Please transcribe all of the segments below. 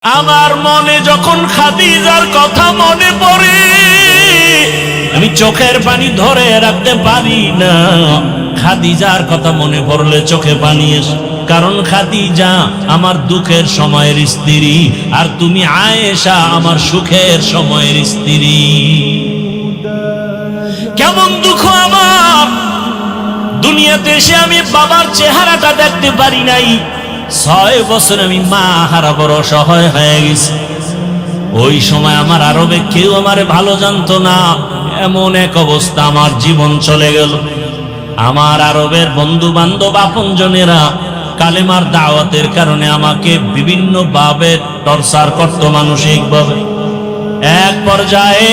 আমার মনে যখন খাদিজার কথা মনে পড়ে আমি চোখের পানি ধরে রাখতে পারি না। খাদিজার কথা মনে পড়লে চোখে পানি আসে, কারণ খাদিজা আমার দুঃখের সময়ের স্ত্রী, আর তুমি আয়েশা আমার সুখের সময়ের স্ত্রী। কেমন দুঃখ আমার, দুনিয়াতে এসে আমি বাবার চেহারাটা দেখতে পারি নাই। 6 বছর আমি মা হারা বড় অসহায় হয়ে গেছি। ওই সময় আমার আরবে কেউ আমারে ভালো জানতো না, এমন এক অবস্থা আমার জীবন চলে গেল। আমার আরবের বন্ধু বান্ধব আপনজনেরা কালেমার দাওয়াতের কারণে আমাকে বিভিন্ন ভাবে টর্চার করতো মানসিকভাবে। এক পর্যায়ে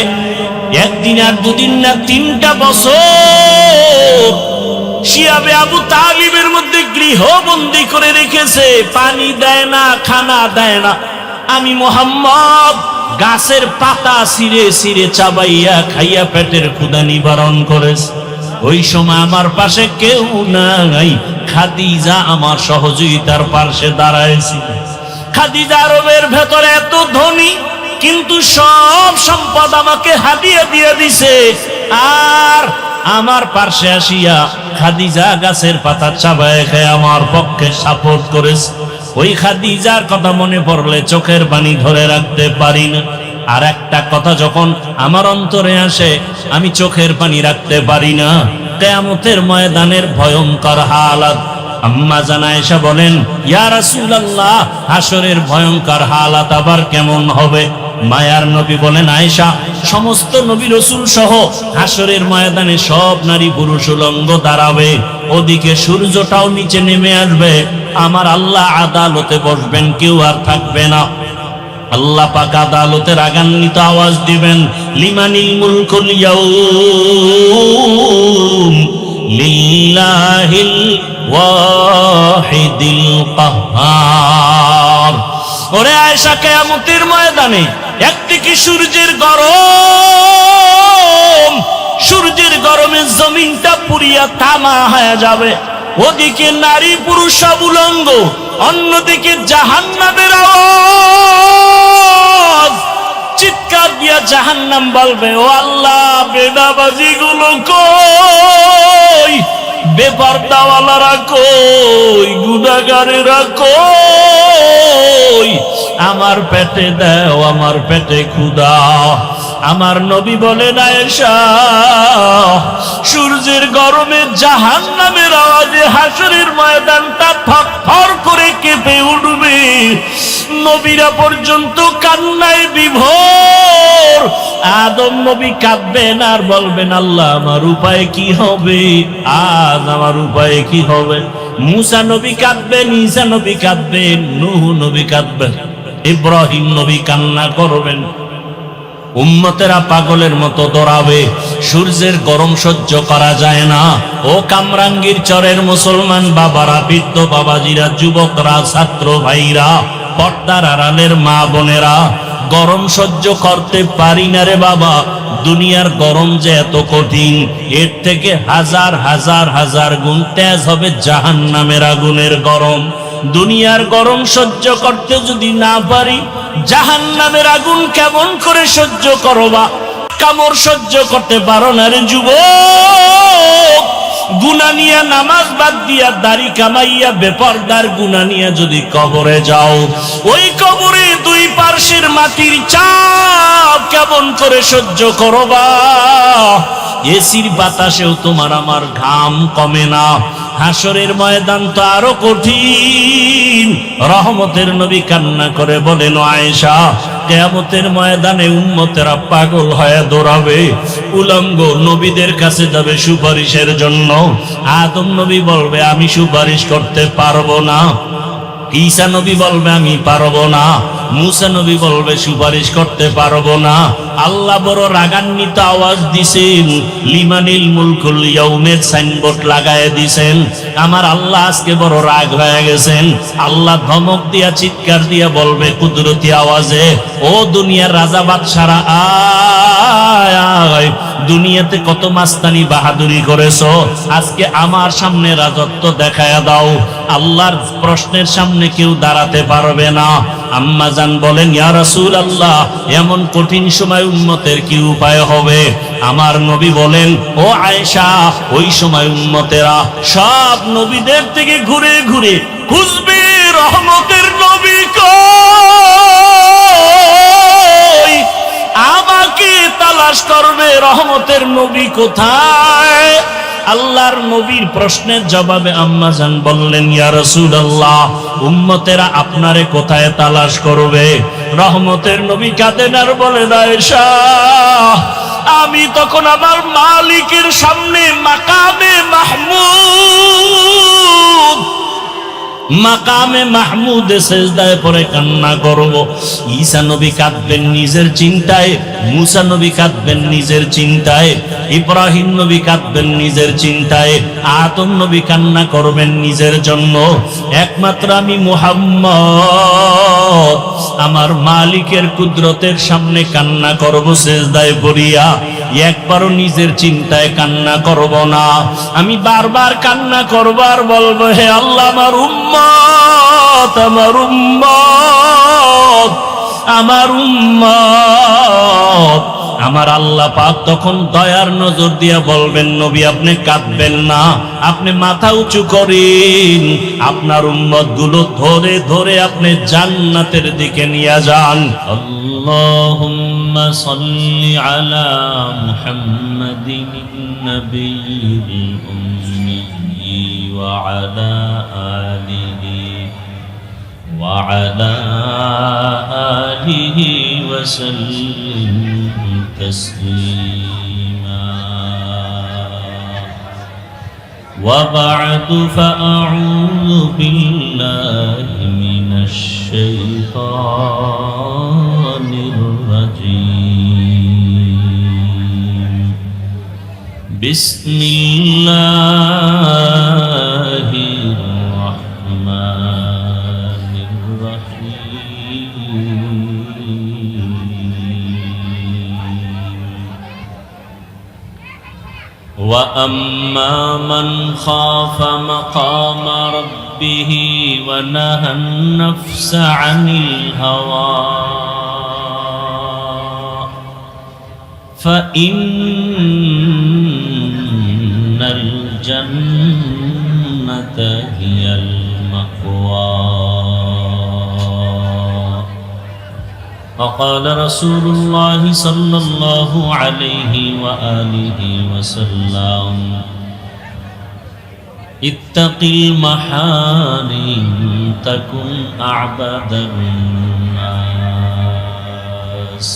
একদিন আর দুদিন না 3টা বছর শিয়াবে আবু তালিবের মধ্যে গৃহবন্দী করে রেখেছে, পানি দেয় না, খানা দেয় না। আমি মুহাম্মদ গাছের পাতা ছিঁড়ে ছিঁড়ে চাবাইয়া খাইয়া পেটের ক্ষুধা নিবারণ করেছে। ওই সময় আমার পাশে কেউ নাই, খাদিজা আমার সহযোগিতার পাশে দাঁড়ায়ছিল। খাদিজা আরবের ভেতরে এত ধনী, কিন্তু সব সম্পদ আমাকে হাদিয়া দিয়ে দিছে, আর আমার পাশে আসিয়া খাদিজা গাছের পাতা চাবায় খেয়ে আমার পক্ষে সাপোর্ট করেছে। ওই খাদিজার কথা মনে পড়লে চোখের পানি ধরে রাখতে পারি না। আর একটা কথা যখন আমার অন্তরে আসে আমি চোখের পানি রাখতে পারি না। কিয়ামতের ময়দানের ভয়ঙ্কর হালাত। আম্মা জান আয়েশা বলেন, ইয়া রাসূলুল্লাহ, হাসরের ভয়ঙ্কর হালাত আবার কেমন হবে? মায়ার নবী বলেন, আয়েশা, সমস্ত নবী রাসূল সহ হাসরের ময়দানে সব নারী পুরুষ উলঙ্গ দাঁড়াবে, ওদিকে সূর্যটাও নিচে নেমে আসবে, আমার আল্লাহ আদালতে বসবেন, কেউ আর থাকবে না। আল্লাহ পাক আদালতে রাগান্বিত আওয়াজ দিবেন, লিমানিল মুলকুল ইয়াউম লিল্লাহিল ওয়াহিদিল কাহ্হার। ওরে আয়েশা, কিয়ামতের ময়দানে একদিকে সূর্যের গরম, সূর্যের গরমে জমিনটা পুড়িয়া তামা হয়ে যাবে, ওদিকে নারী পুরুষ সব উলঙ্গ, অন্যদিকে জাহান্নামের আওয়াজ। চিৎকার দিয়া জাহান্নাম বলবে, ও আল্লাহ, বেদাবাজি গুলো কই, বেপরদাওয়ালারা কই, গুনাহগারেরা কই, আমার পেটে দাও, আমার পেটে ক্ষুধা। আমার নবী বলেন, আয়েশা, সূর্যের গরমে জাহান্নামের আওয়াজে হাসরের ময়দানটা থরথর করে কেঁপে উঠবে, নবীরা পর্যন্ত কান্নায় বিভোর। আদম নবী কাঁদবেন আর বলবেন, আল্লাহ, আমার উপায় কি হবে, আজ আমার উপায় কি হবে? মুসা নবী কাঁদবেন, ঈসা নবী কাঁদবেন, নূহ নবী কাঁদবেন, ইব্রাহিম নবী কান্না করবেন। উম্মতেরা পাগলের মতো দৌড়াবে, সূর্যের গরম সহ্য করা যায় না। ও কামরাঙ্গীর চরের মুসলমান বাবারা, বৃদ্ধ বাবাজিরা, যুবকরা, ছাত্র ভাইরা, পর্দার আড়ালের মা বোনেরা, গরম সহ্য করতে পারি না রে বাবা। দুনিয়ার গরম যে এত কঠিন, এর থেকে হাজার হাজার হাজার গুণ তেজ হবে জাহান্নামের আগুনের গরম। দুনিয়ার গরম সহ্য করতে যদি না পারি, জাহান্নামের আগুন কেমন করে সহ্য করবা? কামড় সহ্য করতে পারো না রে যুবক। গুনাহ নিয়া, নামাজ বাদ দিয়া, দাড়ি কামাইয়া, বেপরদার গুনাহ নিয়া যদি কবরে যাও, ওই কবরে 2 পার্শ্বের মাটির চাপ কেমন করে সহ্য করবা? এসির বাতাসেও তোমার আমার ঘাম কমে না। হাসরের ময়দান তো আরো কঠিন। রহমতের নবী কান্না করে বলেন, আয়েশা, কিয়ামতের ময়দানে উম্মতেরা পাগল হয়ে দৌড়াবে, উলঙ্গ নবীদের কাছে যাবে সুপারিশের জন্য। আদম নবী বলবে, আমি সুপারিশ করতে পারবো না। ঈসা নবী বলবে, আমি পারবো না। মুসা নবী বলবে, সুপারিশ করতে পারবো না। আল্লাহ বড় রাগান্বিত আওয়াজ দিছেন, লিমানিল মুলকুল ইয়াউমের সাইনবোর্ড লাগায় দিছেন। আমার আল্লাহ আজকে বড় রাগ হয়ে গেছেন। আল্লাহ ধমক দিয়া, চিৎকার দিয়া বলবে কুদরতি আওয়াজে, ও দুনিয়ার রাজা বাদশারা, আয়। দুনিয়াতে কত মাস্তানি বাহাদুরি করেছো, আজকে আমার সামনে রাজত্ব দেখায়া দাও। আল্লাহর প্রশ্নের সামনে কেউ দাঁড়াতে পারবে না। আম্মা জান বলেন, ইয়া রাসূলুল্লাহ, এমন কঠিন সময় উম্মতের কি উপায় হবে? আমার নবী বলেন, ও আয়েশা, ওই সময় উম্মতেরা সব নবীদের থেকে ঘুরে ঘুরে খুঁজবে রহমতের নবী কই, আমাকে তালাশ করবে রহমতের নবী কোথায়। আল্লাহর নবীর প্রশ্নের জবাবে আম্মা জান বললেন, ইয়া রাসূলুল্লাহ, উম্মতেরা আপনারে কোথায় তালাশ করবে? রহমতের নবী কাঁদেন আর বলেন, আয়েশা, আমি তখন আমার মালিকের সামনে মাকামে মাহমুদে সেজদায় পড়ে কান্না করব। ঈসা নবী কাঁদবেন নিজের চিন্তায়, মুসা নবী কাঁদবেন নিজের চিন্তায়, ইব্রাহিম নবী কাঁদবেন নিজের চিন্তায়, আদম নবী কান্না করবেন নিজের জন্য। একমাত্র আমি মুহাম্মদ আমার মালিকের কুদরতের সামনে কান্না করব সেজদায় পড়িয়া, একবারও নিজের চিন্তায় কান্না করব না। আমি বারবার কান্না করব আর বলবো, হে আল্লাহ, আমার উম্মত, আমার উম্মত, আমার উম্মত। আমার আল্লাহ পাক তখন দয়ার নজর দিয়া বলবেন, নবী আপনি কাঁদবেন না, আপনি মাথা উঁচু করেন, আপনার উম্মত গুলো ধরে ধরে আপনি জান্নাতের দিকে নিয়ে যান। আল্লাহুম্মা সাল্লি আলা মুহাম্মাদিন নবিয়্যিল উম্মি ওয়া আলা আলিহি وعلى آله وسلم تسليما وبعد فأعوذ بالله من الشيطان الرجيم بسم الله الرحمن وأما من خاف مقام ربه ونهى النفس عن الهوى فإن الجنة هي المأوى وقال رسول الله صلى الله عليه وآله وسلم اتق المحارم تكن أعبد الناس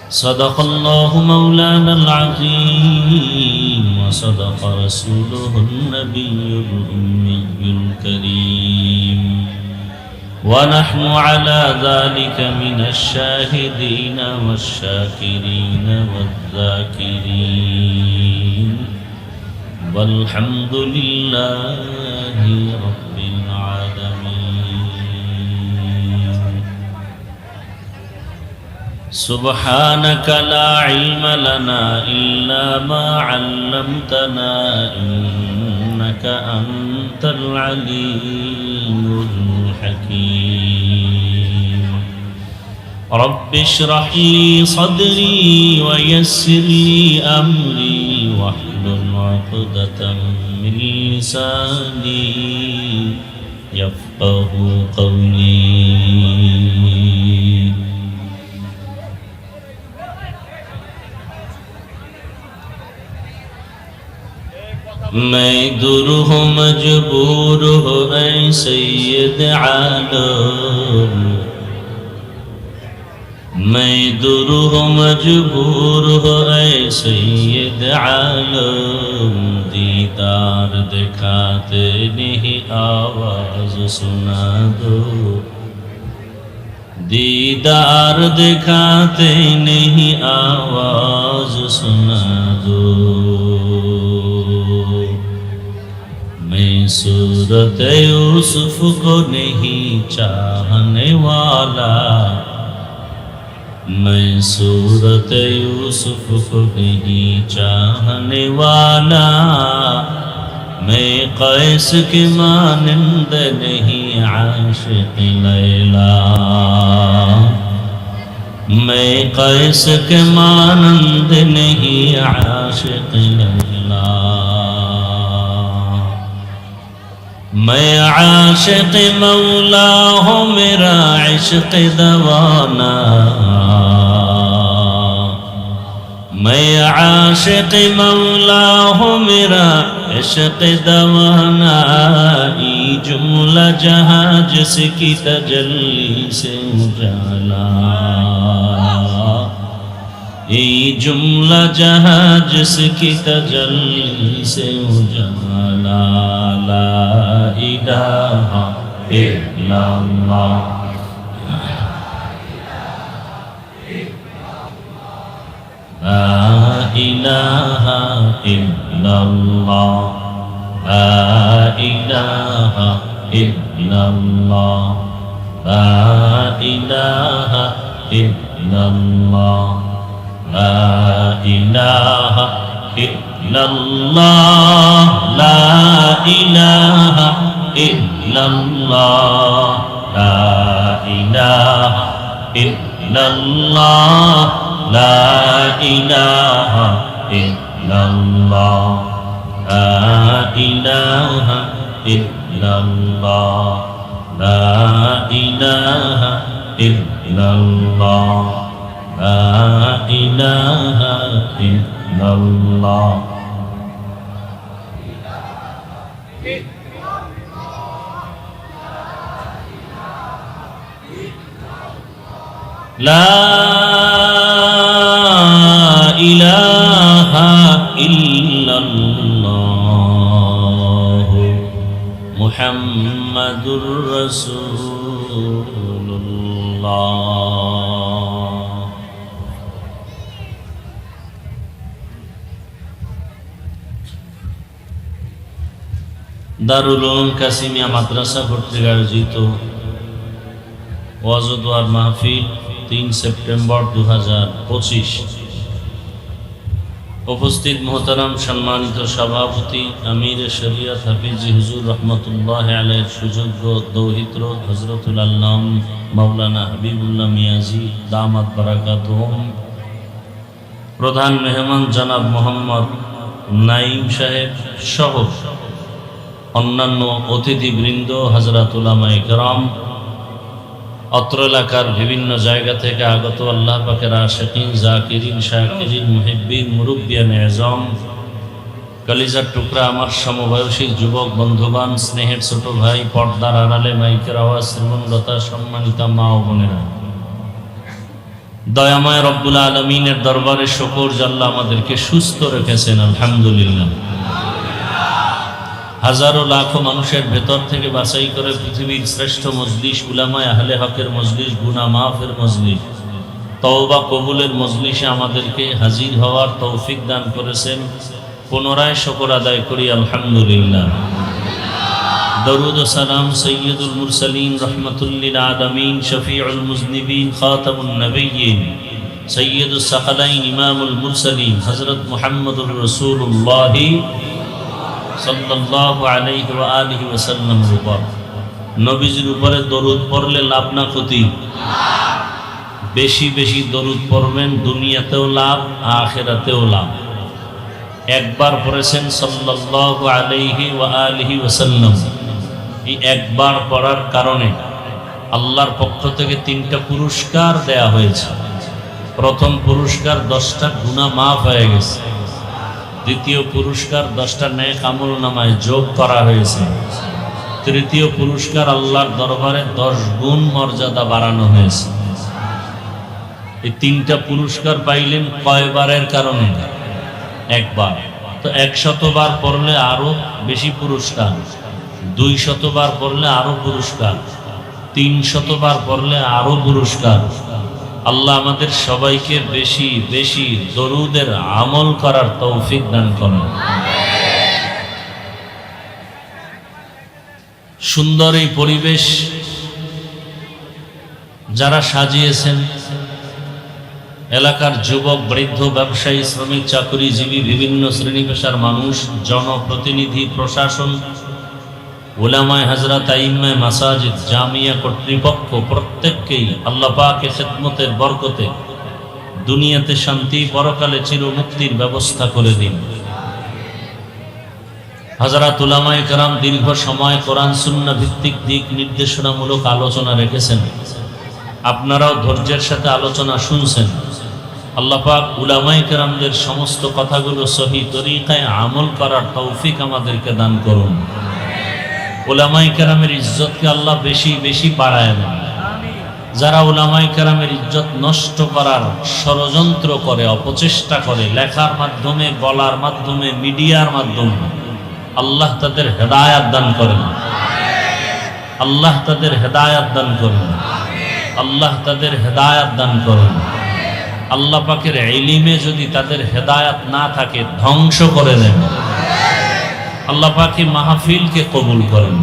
صدق الله مولانا العظيم وصدق رسوله النبي الأمي الكريم ونحن على ذلك من الشاهدين والشاكرين والذاكرين والحمد لله رب العالمين سبحانك لا علم لنا إلا ما علمتنا إنك أنت العليم الحكيم رب اشرح لي صدري ويسر لي أمري واحلل عقدة من لساني يفقه قولي मैं दूर हूँ मजबूर हो ऐ सैयद आलम मैं दूर हूँ मजबूर हो ऐ सैयद आलम दीदार दिखाते नहीं आवाज सुना दो दीदार दिखाते नहीं आवाज सुना दो मैं सूरत यूसुफ को नहीं चाहने वाला मैं सूरत यूसुफ को नहीं चाहने वाला, मैं कैस के मानंद नहीं आशिक लैला, मैं कैस के मानंद नहीं आशिक लैला, मैं आशिक मौला हूँ मेरा इश्क दवाना, मैं आशिक मौला हूँ मेरा इश्क दवाना, ई जुमला जहाँ जिसकी तजल्ली से उजाला, ई जुमला जहाँ जिसकी तजल्ली से उजाला, ला इलाहा इल्लल्लाह, ला इलाहा इल्लल्लाह, ला इलाहा इल्लल्लाह, ला इलाहा इल्लल्लाह, ला इलाहा इल्लल्लाह, ला इलाहा इल्लल्लाह, ला इलाहा इल्लल्लाह, ला इलाहा इल्लल्लाह, ला इलाहा इल्लल्लाह, ला इलाहा इल्लल्लाह, ला इलाहा इल्लल्लाह। ला इलाहा इल्लल्लाह मुहम्मदुर रसूलुल्लाह। দারুল উলুম কাসিমিয়া মাদ্রাসা কর্তৃক আয়োজিত ওয়াজ ও দোয়ার মাহফিল 3 সেপ্টেম্বর 2025। উপস্থিত মোহতারাম সম্মানিত সভাপতি আমির শরিয়ত হাফিজি হুজুর রহমতুল্লাহ আলাইহির সুযোগ্য দৌহিত্র হযরতুল আল্লাম মাওলানা হাবিবুল্লাহ মিয়াজি দামাত বারাকাতুহুম, প্রধান মেহমান জনাব মোহাম্মদ নাঈম সাহেব সহ অন্যান্য অতিথিবৃন্দ, হযরত উলামায়ে কেরাম, অত্র এলাকার বিভিন্ন জায়গা থেকে আগত আল্লাহ পাকের আশিকিন, জাকিরিন, শাকিরিন, মুহিব্বিন, মুরব্বিয়ান আযম, কলিজার টুকরা আমার সমবয়সী যুবক বন্ধুবান, স্নেহের ছোট ভাই, পর্দার আড়ালে মাইকের আওয়াজ শ্রবণরতা সম্মানিতা মা ও বোনেরা, দয়াময় রব্বুল আলামিনের দরবারে শুকর যে আল্লাহ আমাদেরকে সুস্থ রেখেছেন, আলহামদুলিল্লাহ। হাজারো লাখো মানুষের ভেতর থেকে বাছাই করে পৃথিবীর শ্রেষ্ঠ মজলিস, উলামায়ে আহলে হকের মজলিস, গুনাহ মাফের মজলিস, তওবা কবুলের মজলিসে আমাদেরকে হাজির হওয়ার তৌফিক দান করেছেন। পুনরায় শুকর আদায় করি আলহামদুলিল্লাহ। দরুদ ও সালাম সৈয়দুল মুরসালিন, রহমাতুল লিল আলামিন, শফিউল মুজনিবিন, খাতামুন নবিয়্যিন, সৈয়দুস সাকালাইন, ইমামুল মুরসালিন, হযরত মুহাম্মদুর রাসূলুল্লাহ সাল্লাল্লাহু আলাইহি ওয়া আলিহি ওয়াসাল্লামের উপর, নবীজির উপরে দরুদ পড়লে লাভ না ক্ষতি? বেশি বেশি দরুদ পড়বেন, দুনিয়াতেও লাভ, আখিরাতেও লাভ। একবার পড়েছেন সাল্লাল্লাহু আলাইহি ওয়া আলিহি ওয়াসাল্লাম, এই একবার পড়ার কারণে আল্লাহর পক্ষ থেকে 3টা পুরস্কার দেয়া হয়েছে। প্রথম পুরস্কার 10টা গুনাহ মাফ হয়ে গেছে। দ্বিতীয় পুরস্কার 10টা নেক আমল নামায় যোগ করা হয়েছে। তৃতীয় পুরস্কার আল্লাহর দরবারে 10 গুণ মর্যাদা বাড়ানো হয়েছে। এই 3টা পুরস্কার পাইলেন কয়বারের কারণে? একবার। তো 100 বার পড়লে আরো বেশি পুরস্কার, 200 বার পড়লে আরো পুরস্কার, 300 বার পড়লে আরো পুরস্কার। আল্লাহ আমাদের সবাইকে বেশি বেশি দরুদের আমল করার তৌফিক দান করেন। সুন্দর এই পরিবেশ যারা সাজিয়েছেন, এলাকার যুবক, বৃদ্ধ, ব্যবসায়ী, শ্রমিক, চাকরিজীবী, বিভিন্ন শ্রেণী পেশার মানুষ, জনপ্রতিনিধি, প্রশাসন, উলামায়ে হযরত, আইম্মায়ে মাসাজিদ, জামিয়া কর্তৃপক্ষ প্রত্যেককেই আল্লাহ পাকের খেদমতের বরকতে দুনিয়াতে শান্তি, পরকালে চিরমুক্তির ব্যবস্থা করে দিন। হযরত উলামায়ে কেরাম দীর্ঘ সময় কোরআন সুন্নাহ ভিত্তিক দিক নির্দেশনামূলক আলোচনা রেখেছেন। আপনারাও ধৈর্যের সাথে আলোচনা শুনছেন। আল্লাহ পাক উলামায়ে কেরামদের সমস্ত কথাগুলো সহি তরিকায় আমল করার তৌফিক আমাদেরকে দান করুন। উলামায়ে কেরামের ইজ্জতকে আল্লাহ বেশি বেশি বাড়ায় দেন। যারা উলামায়ে কেরামের ইজ্জত নষ্ট করার ষড়যন্ত্র করে, অপচেষ্টা করে, লেখার মাধ্যমে, বলার মাধ্যমে, মিডিয়ার মাধ্যমে, আল্লাহ তাদের হেদায়াত দান করেন। আল্লাহ তাদের হেদায়াত দান করেন। আল্লাহ তাদের হেদায়াত দান করেন। আল্লাহ পাকের ইলমে যদি তাদের হেদায়াত না থাকে, ধ্বংস করে দেন। আল্লাহ পাকে মাহফিলকে কবুল করেন।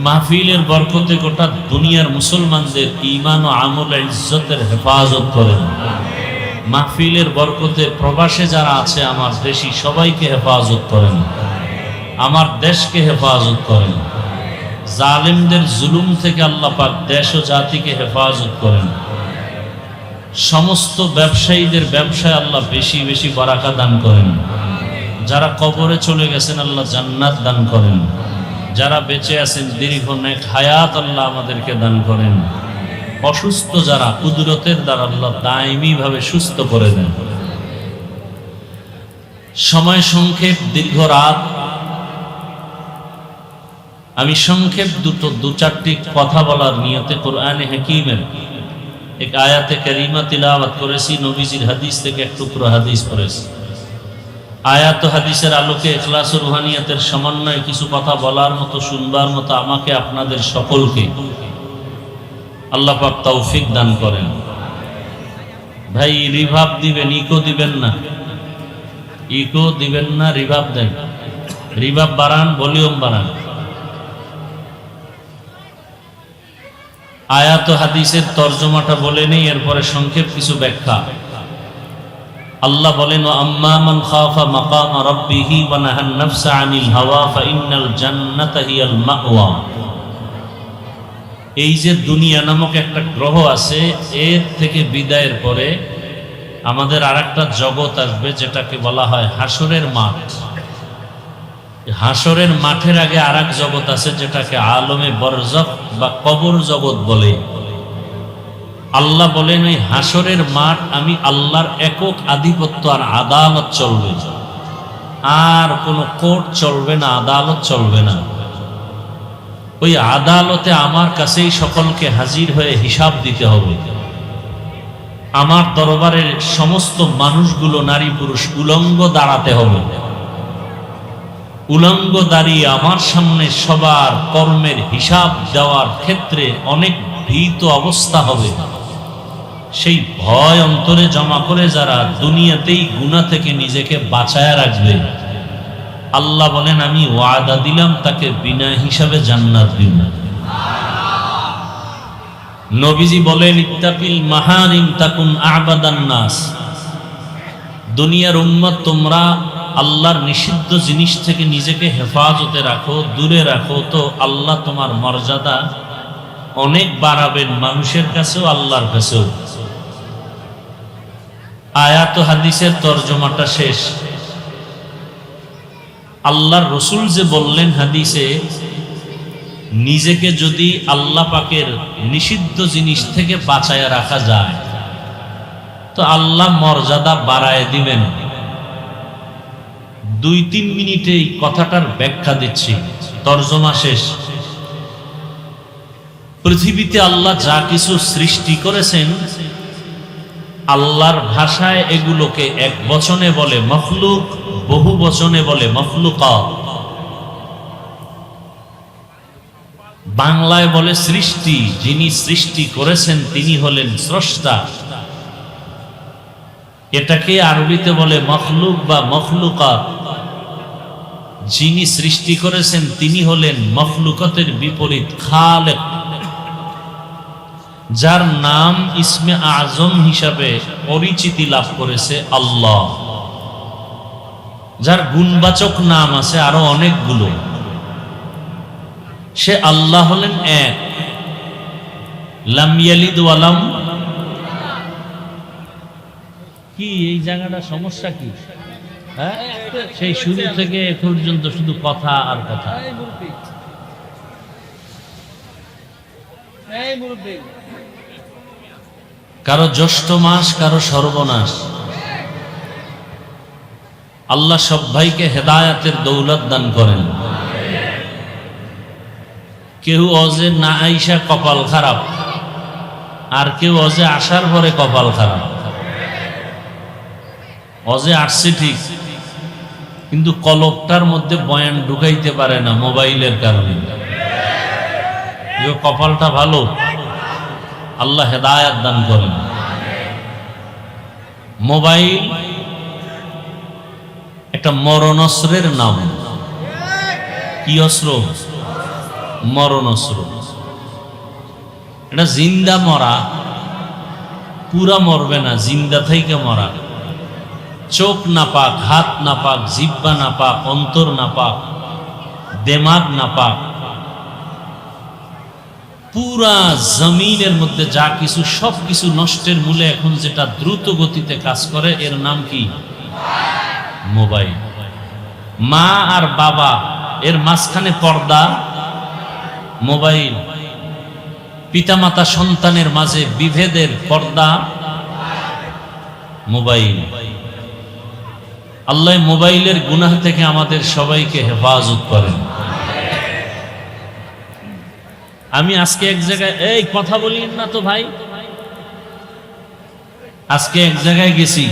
মাহফিলের বরকতে গোটা দুনিয়ার মুসলমানদের ঈমান ও আমল ইজ্জতের হেফাজত করেন। মাহফিলের বরকতে প্রবাসে যারা আছে, আমার দেশি সবাইকে হেফাজত করেন। আমার দেশকে হেফাজত করেন। জালিমদের জুলুম থেকে আল্লাহ পাক দেশ ও জাতিকে হেফাজত করেন। সমস্ত ব্যবসায়ীদের ব্যবসায় আল্লাহ বেশি বেশি বারাকা দান করেন। যারা কবরে চলে গেছেন আল্লাহ জান্নাত দান করেন। যারা বেঁচে আছেন দীর্ঘ নেক হায়াত আল্লাহ আমাদেরকে দান করেন। অসুস্থ যারা, কুদরতের দ্বারা আল্লাহ দায়মি ভাবে সুস্থ করে দেন। সময় সংক্ষেপ, দীর্ঘ রাত, আমি সংক্ষেপ দু চারটি কথা বলার নিয়তে কোরআনে হাকিমের এক আয়াতে কারিমা তিলাওয়াত করেছি। নবীজির হাদিস থেকে এক টুকরো হাদিস পড়েছি। আয়াত ও হাদিসের আলোকে ইখলাস ও রুহানিয়াতের সমন্বয়ে কিছু কথা বলার মতো, শুনবার মতো আমাকে আপনাদের সকলকে আল্লাহ পাক তৌফিক দান করেন। ভাই রিভাব দিবেন, ইকো দিবেন না, ইকো দিবেন না, রিভাব দেন। রিভাব বাড়ান, ভলিউম বাড়ান। আয়াত ও হাদিসের তরজমাটা বলে নেই, এরপরে সংক্ষেপ কিছু ব্যাখ্যা। আল্লাহ বলেন, আম্মা মান খাফা মাকাম রাব্বিহি ওয়া নাহান নাফসা আনিল হাওয়া ফাইন্নাল জান্নাতা হিয়াল মাওয়া। এই যে দুনিয়া নামক একটা গ্রহ আছে, এর থেকে বিদায়ের পরে আমাদের আরেকটা জগৎ আসবে, যেটাকে বলা হয় হাসরের মাঠ। হাসরের মাঠের আগে আরেক জগৎ আছে, যেটাকে আলমে বরজখ বা কবর জগৎ বলে। আল্লাহ বলেন, ওই হাসরের মাঠ আমি আল্লাহর একক আধিপত্য আর আদালত চলবে, আর কোনো কোর্ট চলবে না, আদালত চলবে না। ওই আদালতে আমার কাছেই সকলকে হাজির হয়ে হিসাব দিতে হবে। আমার দরবারের সমস্ত মানুষগুলো, নারী পুরুষ, উলঙ্গ দাঁড়াতে হবে। উলঙ্গ দাঁড়িয়ে আমার সামনে সবার কর্মের হিসাব দেওয়ার ক্ষেত্রে অনেক ভীত অবস্থা হবে। সেই ভয় অন্তরে জমা করে যারা দুনিয়াতেই গুনাহ থেকে নিজেকে বাঁচায় রাখবে, আল্লাহ বলেন আমি ওয়াদা দিলাম তাকে বিনা হিসাবে জান্নাত দিব। নবীজি বলেন, ইত্তাকিল মাহারিম তাকুন আবাদান নাস। দুনিয়ার উম্মত, তোমরা আল্লাহর নিষিদ্ধ জিনিস থেকে নিজেকে হেফাজতে রাখো, দূরে রাখো, তো আল্লাহ তোমার মর্যাদা অনেক বাড়াবেন, মানুষের কাছেও আল্লাহর কাছেও। আয়াত ও হাদিসের তরজমাটা শেষ। আল্লাহর রসুল যে বললেন হাদিসে, নিজেকে যদি আল্লাহ পাকের নিষিদ্ধ জিনিস থেকে বাঁচায় রাখা যায় তো আল্লাহ মর্যাদা বাড়ায় দিবেন। 2-3 মিনিটে এই কথাটার ব্যাখ্যা দিচ্ছি, তরজমা শেষ। পৃথিবীতে আল্লাহ যা কিছু সৃষ্টি করেছেন, আল্লাহর ভাষায় এগুলোকে এক বচনে বলে মখলুক, বহু বচনে বলে মখলুকাত। বাংলায় বলে সৃষ্টি। যিনি সৃষ্টি করেছেন তিনি হলেন স্রষ্টা। এটাকে আরবিতে বলে মখলুক বা মখলুকাত। যিনি সৃষ্টি করেছেন তিনি হলেন মখলুকাতের বিপরীত খালেক। যার নাম ইসমে আজম হিসাবে পরিচিতি লাভ করেছে আল্লাহ, যার গুণবাচক নাম আছে আরো অনেকগুলো, সে আল্লাহ হলেন এক, লাম ইয়ালিদ ওয়া লাম। কি এই জায়গাটা সমস্যা কি? হ্যাঁ, সেই শুরু থেকে এ পর্যন্ত শুধু কথা আর কথা। কারো জ্যৈষ্ঠ মাস, কারো সর্বনাশ। আল্লাহ সব ভাইকে হেদায়াতের দৌলত দান করেন। কেউ অজে না আইসা কপাল খারাপ, আর কেউ অজে আসার পরে কপাল খারাপ। অজে আসছে ঠিক, কিন্তু কলকটার মধ্যে বয়ান ঢুকাইতে পারে না মোবাইলের কারণে। কপালটা ভালো, আল্লাহ হেদায়াত দান করেন। মোবাইল একটা মরণস্ত্রের নাম। কি অস্ত্র? মরণস্ত্র। এটা জিন্দা মরা, পুরা মরবে না, জিন্দা থেকে মরা। চোখ নাপাক, হাত নাপাক, জিহ্বা নাপাক, অন্তর নাপাক, দেমাগ নাপাক, পুরা জমিনের মধ্যে যা কিছু সব কিছু নষ্টের মূলে এখন যেটা দ্রুত গতিতে কাজ করে, এর নাম কি? মোবাইল। মা আর বাবা এর মাঝখানে পর্দা মোবাইল। পিতামাতা সন্তানের মাঝে বিভেদের পর্দা মোবাইল। আল্লাহ মোবাইলের গুনাহ থেকে আমাদের সবাইকে হেফাজত করেন। আমি আজকে এক জায়গায়, এই কথা বলিন না তো ভাই, আজকে এক জায়গায় গেছি,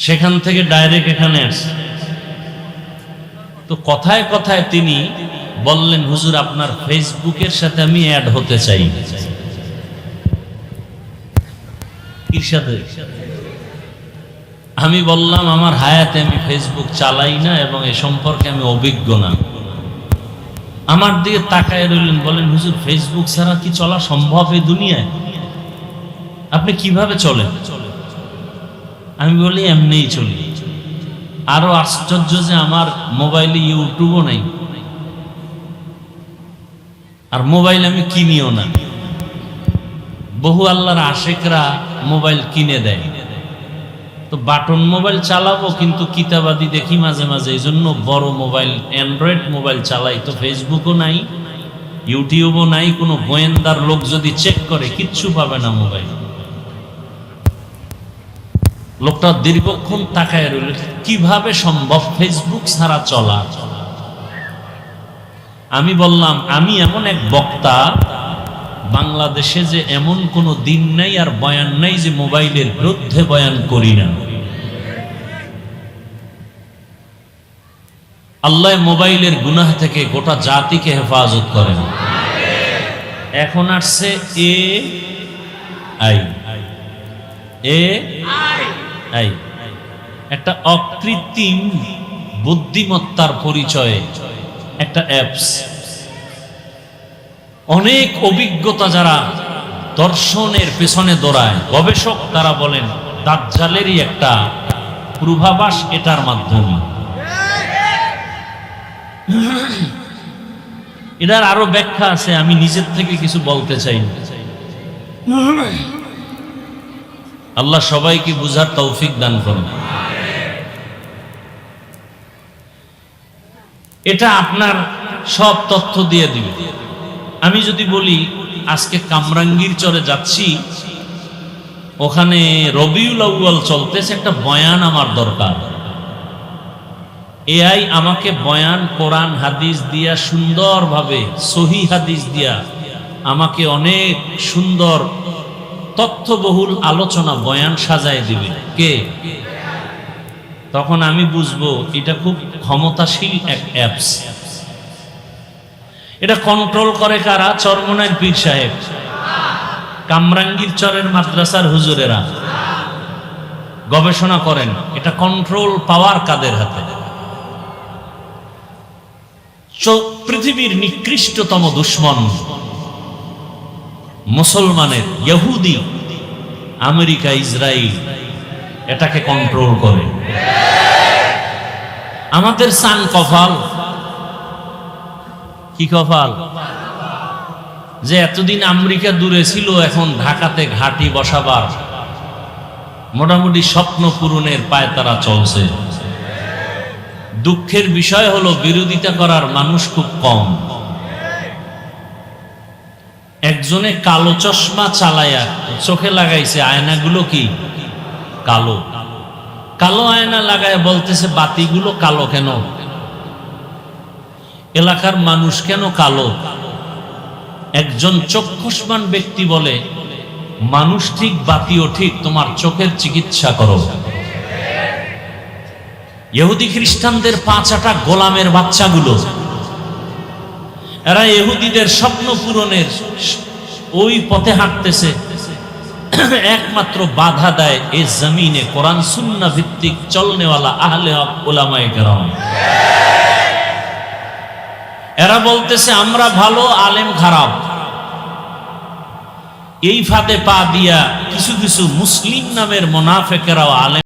সেখান থেকে ডাইরেক্ট এখানে আসছি। তো কথায় কথায় তিনি বললেন, হুজুর আপনার ফেসবুকের সাথে আমি অ্যাড হতে চাই। কির সাথে? আমি বললাম আমার হায়াতে আমি ফেসবুক চালাই না এবং এ সম্পর্কে আমি অভিজ্ঞ না। আমার দিকে তাকায় রইলেন, বলেন হুজুর ফেসবুক ছাড়া কি চলা সম্ভব এই দুনিয়ায়? আপনি কিভাবে চলেন? আমি বলি এমনিই চলি। আরো আশ্চর্য যে আমার মোবাইলে ইউটিউবও নাই, আর মোবাইল আমি কিনিও না। বহু আল্লাহর আশেকরা মোবাইল কিনে দেয়, তো বাটন মোবাইল চালাবো কিন্তু কিতাবাদি দেখি মাঝে মাঝে, এই জন্য বড় মোবাইল অ্যান্ড্রয়েড মোবাইল চালাই। তো ফেসবুকও নাই, ইউটিউবও নাই, কোনো গোয়েন্দার লোক যদি চেক করে কিচ্ছু পাবে না মোবাইল। লোকটা দীর্ঘক্ষণ তাকায় রইল, কিভাবে সম্ভব ফেসবুক ছাড়া চলা? আমি বললাম আমি এমন এক বক্তা, বাংলাদেশে যে এমন কোনো দিন নাই আর বয়ান নাই যে মোবাইলের বিরুদ্ধে বয়ান করি না। আল্লাহ মোবাইলের গুনাহ থেকে গোটা জাতিকে হেফাজত করেন। এখন আসছে AI, একটা অকৃত্রিম বুদ্ধিমত্তার পরিচয়ে একটা অ্যাপস। অনেক অভিজ্ঞতা যারা দর্শনের পেছনে দৌড়ায়, গবেষক তারা বলেন দাজ্জালেরই একটা পূর্বাভাস এটার মাধ্যমে। এটার আরো ব্যাখ্যা আছে, আমি নিজের থেকে কিছু বলতে চাই না। আল্লাহ সবাইকে বুঝার তৌফিক দান করুন। এটা আপনার সব তথ্য দিয়ে দিবে। আমি যদি বলি আজকে কামরাঙ্গীর চরে যাচ্ছি, ওখানে রবিউল আউয়াল চলতেছে, একটা বয়ান আমার দরকার। AI আমাকে বয়ান কোরআন হাদিস দিয়া সুন্দরভাবে, সহি হাদিস দিয়া আমাকে অনেক সুন্দর তথ্যবহুল আলোচনা বয়ান সাজায় দিবে। কে? তখন আমি বুঝবো এটা খুব ক্ষমতাশীল এক অ্যাপস। এটা কন্ট্রোল করে কারা? চরমনাইর পীর সাহেব, কামরাঙ্গীর চরের মাদ্রাসার হুজুরেরা গবেষণা করেন এটা কন্ট্রোল পাওয়ার কাদের হাতে। পৃথিবীর নিকৃষ্টতম দুশ্মন মুসলমানের, ইহুদি, আমেরিকা, ইসরায়েল এটাকে কন্ট্রোল করে। আমাদের সান কপাল, কি কপাল যে এতদিন আমেরিকা দূরে ছিল, এখন ঢাকাতে ঘাঁটি বসাবার মোটামুটি স্বপ্ন পূরণের পায়তারা চলছে। দুঃখের বিষয় হলো বিরোধিতা করার মানুষ খুব কম। একজনে কালো চশমা চালায়া চোখে লাগাইছে, আয়নাগুলো কি কালো, কালো আয়না লাগায় বলতেছে বাতিগুলো কালো কেন, এলাকার মানুষ কেন কালো। একজন চক্ষুষ্মান ব্যক্তি বলে মানুষ ঠিক, বাতিও ঠিক, তোমার চোখের চিকিৎসা করো। ইহুদি খ্রিস্টানদের 5 গোলামের বাচ্চাগুলো, এরা ইহুদিদের স্বপ্ন পূরণের ওই পথে হাঁটতেছে। একমাত্র বাধা দেয় এই জমিনে কোরআন সুন্নাহ ভিত্তিক চলনেওয়ালা আহলে হক উলামায়ে কেরাম। এরা বলতেছে আমরা ভালো, আলেম খারাপ। এই ফাঁদে পা দিয়া কিছু কিছু মুসলিম নামের মুনাফিকেরাও আলেম